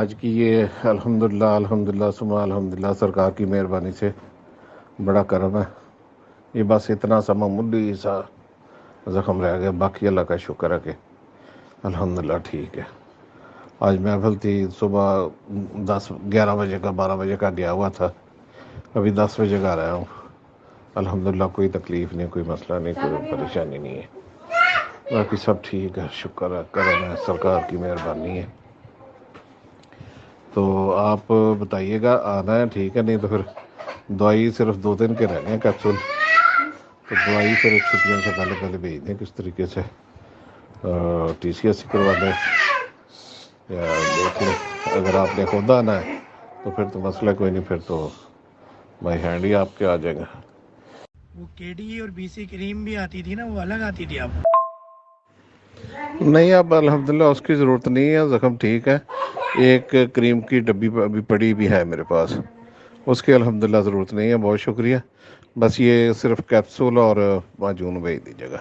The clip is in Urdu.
آج کی یہ الحمدللہ ثم الحمدللہ سرکار کی مہربانی سے بڑا کرم ہے. یہ بس اتنا سا معمولی سا زخم رہ گیا، باقی اللہ کا شکر ہے کہ الحمدللہ ٹھیک ہے. آج محفل تھی، صبح 11 بجے کا 12 بجے کا گیا ہوا تھا، ابھی 10 بجے کا رہا ہوں. الحمدللہ کوئی تکلیف نہیں، کوئی مسئلہ نہیں، کوئی پریشانی نہیں ہے، باقی سب ٹھیک ہے. شکر ہے، کرم ہے، سرکار کی مہربانی ہے. تو آپ بتائیے گا آنا ہے ٹھیک ہے، نہیں تو پھر دوائی صرف 2 دن کے رہنے ہیں کیپسول، تو دوائی پھر چھٹیوں سے پہلے بھیج دیں کس طریقے سے. ٹی سی ایس کروا دیں یا دیکھ لیں. اگر آپ نے خود آنا ہے تو پھر تو مسئلہ کوئی نہیں، پھر تو بائی ہینڈ ہی آپ کے آ جائے گا. وہ کے ڈی اور بی سی کریم بھی آتی تھی نا، وہ الگ آتی تھی. آپ نہیں، اب الحمدللہ اس کی ضرورت نہیں ہے، زخم ٹھیک ہے. ایک کریم کی ڈبی ابھی پڑی بھی ہے میرے پاس، اس کی الحمدللہ ضرورت نہیں ہے. بہت شکریہ. بس یہ صرف کیپسول اور معجون بھیج دیجیے گا.